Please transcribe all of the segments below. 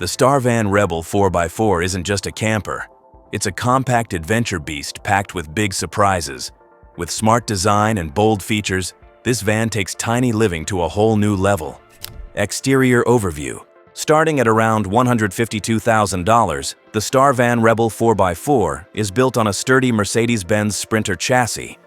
The Starvan Rebel 4x4 isn't just a camper. It's a compact adventure beast packed with big surprises. With smart design and bold features, this van takes tiny living to a whole new level. Exterior overview. Starting at around $152,000, the Starvan Rebel 4x4 is built on a sturdy Mercedes-Benz Sprinter chassis.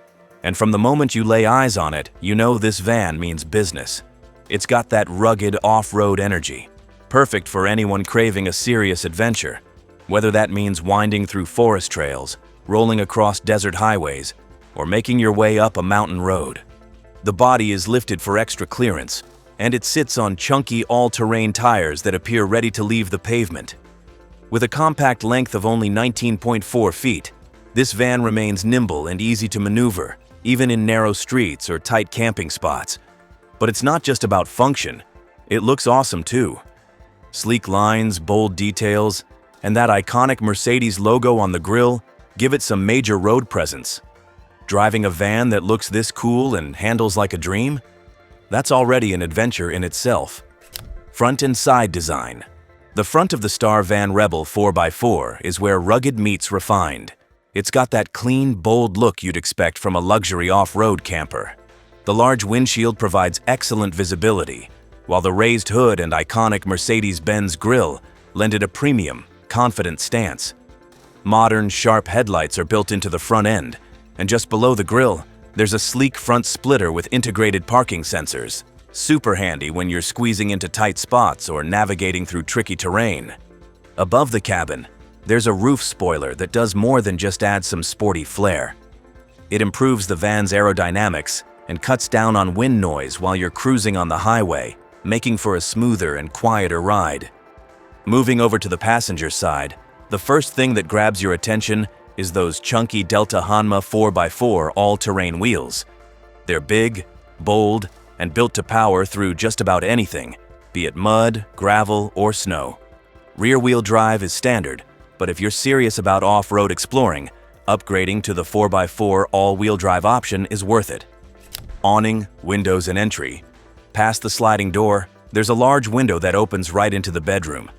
And from the moment you lay eyes on it, you know this van means business. It's got that rugged off-road energy, perfect for anyone craving a serious adventure. Whether that means winding through forest trails, rolling across desert highways, or making your way up a mountain road. The body is lifted for extra clearance, and it sits on chunky all-terrain tires that appear ready to leave the pavement. With a compact length of only 19.4 feet, this van remains nimble and easy to maneuver, even in narrow streets or tight camping spots. But it's not just about function, it looks awesome too. Sleek lines, bold details, and that iconic Mercedes logo on the grille give it some major road presence. Driving a van that looks this cool and handles like a dream? That's already an adventure in itself. Front and side design. The front of the Starvan Rebel 4x4 is where rugged meets refined. It's got that clean, bold look you'd expect from a luxury off-road camper. The large windshield provides excellent visibility, while the raised hood and iconic Mercedes-Benz grille lend it a premium, confident stance. Modern, sharp headlights are built into the front end, and just below the grille, there's a sleek front splitter with integrated parking sensors. Super handy when you're squeezing into tight spots or navigating through tricky terrain. Above the cabin, there's a roof spoiler that does more than just add some sporty flair. It improves the van's aerodynamics and cuts down on wind noise while you're cruising on the highway, making for a smoother and quieter ride. Moving over to the passenger side, the first thing that grabs your attention is those chunky Delta Hanma 4x4 all-terrain wheels. They're big, bold, and built to power through just about anything, be it mud, gravel, or snow. Rear-wheel drive is standard, but if you're serious about off-road exploring, upgrading to the 4x4 all-wheel drive option is worth it. Awning, windows, and entry. Past the sliding door, there's a large window that opens right into the bedroom.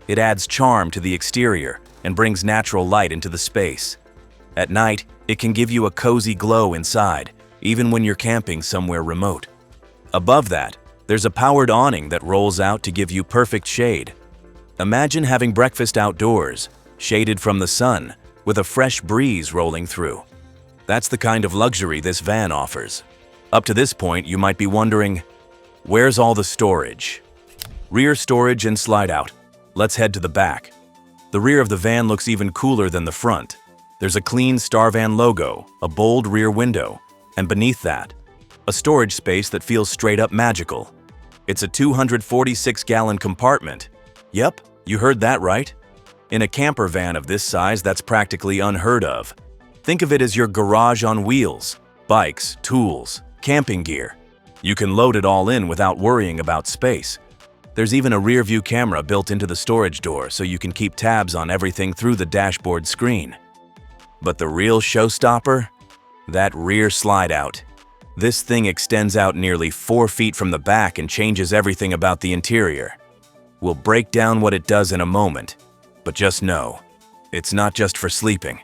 It adds charm to the exterior and brings natural light into the space. At night, it can give you a cozy glow inside, even when you're camping somewhere remote. Above that, there's a powered awning that rolls out to give you perfect shade. Imagine having breakfast outdoors, shaded from the sun, with a fresh breeze rolling through. That's the kind of luxury this van offers. Up to this point, you might be wondering, where's all the storage? Rear storage and slide out. Let's head to the back. The rear of the van looks even cooler than the front. There's a clean Starvan logo, a bold rear window, and beneath that, a storage space that feels straight up magical. It's a 246-gallon compartment. Yep, you heard that right. In a camper van of this size, that's practically unheard of. Think of it as your garage on wheels: bikes, tools, camping gear. You can load it all in without worrying about space. There's even a rear-view camera built into the storage door so you can keep tabs on everything through the dashboard screen. But the real showstopper? That rear slide-out. This thing extends out nearly 4 feet from the back and changes everything about the interior. We'll break down what it does in a moment, but just know, it's not just for sleeping.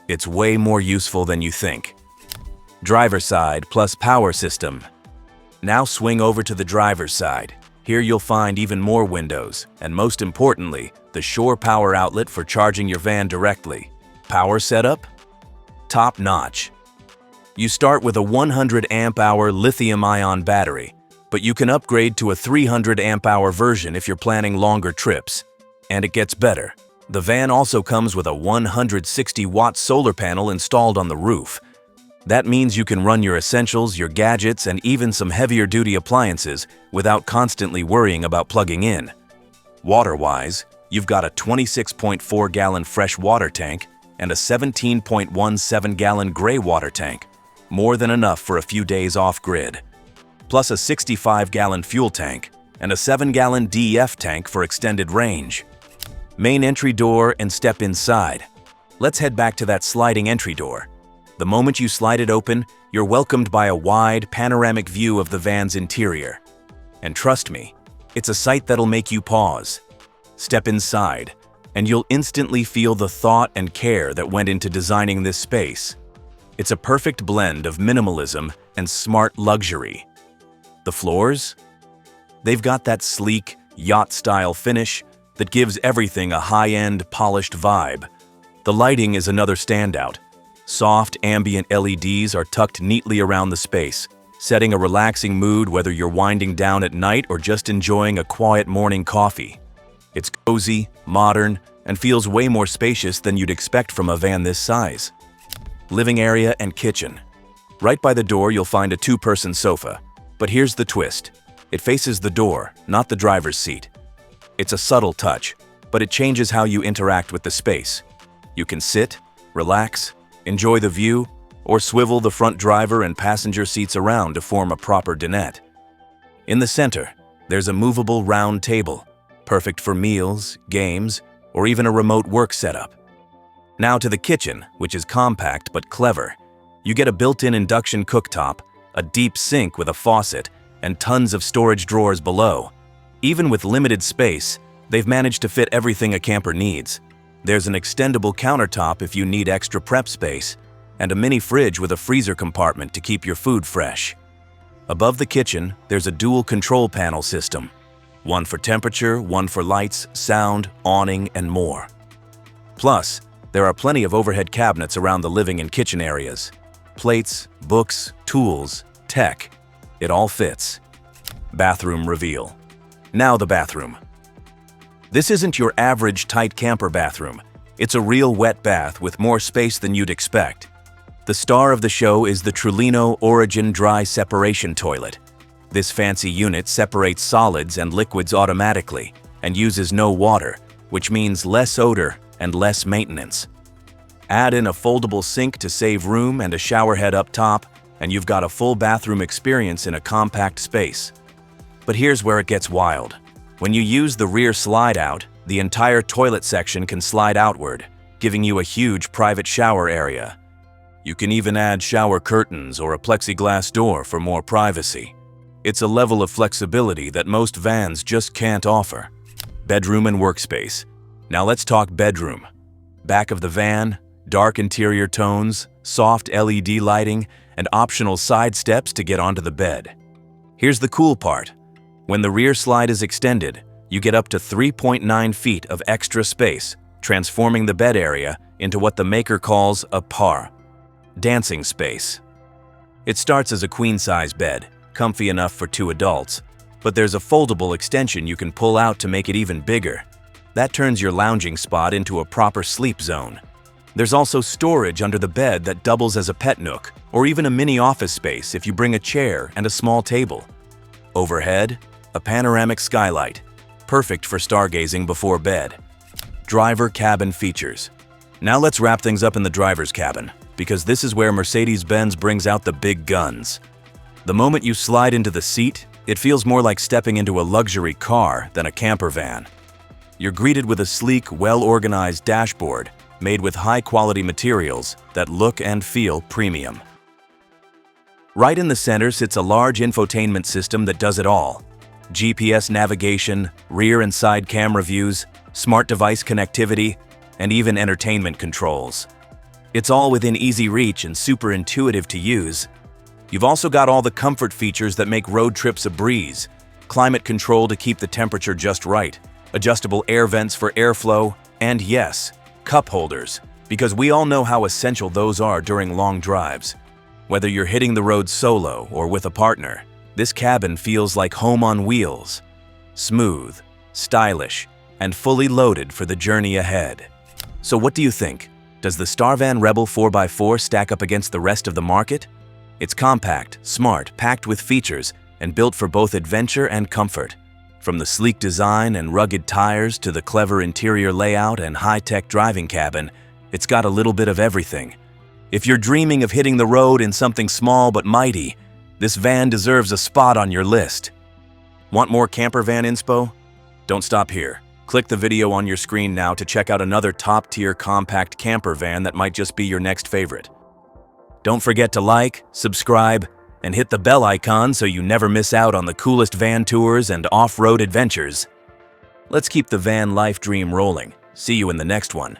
It's way more useful than you think. Driver's side plus power system. Now swing over to the driver's side. Here you'll find even more windows, and most importantly, the Shore power outlet for charging your van directly. Power setup? Top notch. You start with a 100 amp-hour lithium-ion battery, but you can upgrade to a 300 amp-hour version if you're planning longer trips. And it gets better. The van also comes with a 160-watt solar panel installed on the roof. That means you can run your essentials, your gadgets, and even some heavier-duty appliances without constantly worrying about plugging in. Water-wise, you've got a 26.4-gallon fresh water tank and a 17.17-gallon gray water tank, more than enough for a few days off-grid. Plus a 65-gallon fuel tank and a 7-gallon DEF tank for extended range. Main entry door and step inside. Let's head back to that sliding entry door. The moment you slide it open, you're welcomed by a wide, panoramic view of the van's interior. And trust me, it's a sight that'll make you pause. Step inside, and you'll instantly feel the thought and care that went into designing this space. It's a perfect blend of minimalism and smart luxury. The floors? They've got that sleek, yacht-style finish that gives everything a high-end, polished vibe. The lighting is another standout. Soft, ambient LEDs are tucked neatly around the space, setting a relaxing mood whether you're winding down at night or just enjoying a quiet morning coffee. It's cozy, modern, and feels way more spacious than you'd expect from a van this size. Living area and kitchen. Right by the door, you'll find a two-person sofa. But here's the twist. It faces the door, not the driver's seat. It's a subtle touch, but it changes how you interact with the space. You can sit, relax, enjoy the view, or swivel the front driver and passenger seats around to form a proper dinette. In the center, there's a movable round table, perfect for meals, games, or even a remote work setup. Now to the kitchen, which is compact but clever. You get a built-in induction cooktop, a deep sink with a faucet, and tons of storage drawers below. Even with limited space, they've managed to fit everything a camper needs. There's an extendable countertop if you need extra prep space, and a mini fridge with a freezer compartment to keep your food fresh. Above the kitchen, there's a dual control panel system. One for temperature, one for lights, sound, awning, and more. Plus, there are plenty of overhead cabinets around the living and kitchen areas. Plates, books, tools, tech. It all fits. Bathroom reveal. Now the bathroom. This isn't your average tight camper bathroom. It's a real wet bath with more space than you'd expect. The star of the show is the Trulino Origin Dry Separation Toilet. This fancy unit separates solids and liquids automatically and uses no water, which means less odor and less maintenance. Add in a foldable sink to save room and a shower head up top, and you've got a full bathroom experience in a compact space. But here's where it gets wild. When you use the rear slide out, the entire toilet section can slide outward, giving you a huge private shower area. You can even add shower curtains or a plexiglass door for more privacy. It's a level of flexibility that most vans just can't offer. Bedroom and workspace. Now let's talk bedroom. Back of the van, dark interior tones, soft LED lighting, and optional side steps to get onto the bed. Here's the cool part. When the rear slide is extended, you get up to 3.9 feet of extra space, transforming the bed area into what the maker calls a par, dancing space. It starts as a queen-size bed, comfy enough for 2 adults, but there's a foldable extension you can pull out to make it even bigger. That turns your lounging spot into a proper sleep zone. There's also storage under the bed that doubles as a pet nook, or even a mini office space if you bring a chair and a small table. Overhead, a panoramic skylight, perfect for stargazing before bed. Driver cabin features. Now let's wrap things up in the driver's cabin, because this is where Mercedes-Benz brings out the big guns. The moment you slide into the seat, it feels more like stepping into a luxury car than a camper van. You're greeted with a sleek, well-organized dashboard made with high-quality materials that look and feel premium. Right in the center sits a large infotainment system that does it all. GPS navigation, rear and side camera views, smart device connectivity, and even entertainment controls. It's all within easy reach and super intuitive to use. You've also got all the comfort features that make road trips a breeze. Climate control to keep the temperature just right, adjustable air vents for airflow, and yes, cup holders, because we all know how essential those are during long drives. Whether you're hitting the road solo or with a partner, this cabin feels like home on wheels. Smooth, stylish, and fully loaded for the journey ahead. So what do you think? Does the Starvan Rebel 4x4 stack up against the rest of the market? It's compact, smart, packed with features, and built for both adventure and comfort. From the sleek design and rugged tires to the clever interior layout and high-tech driving cabin, it's got a little bit of everything. If you're dreaming of hitting the road in something small but mighty, this van deserves a spot on your list. Want more camper van inspo? Don't stop here. Click the video on your screen now to check out another top-tier compact camper van that might just be your next favorite. Don't forget to like, subscribe, and hit the bell icon so you never miss out on the coolest van tours and off-road adventures. Let's keep the van life dream rolling. See you in the next one.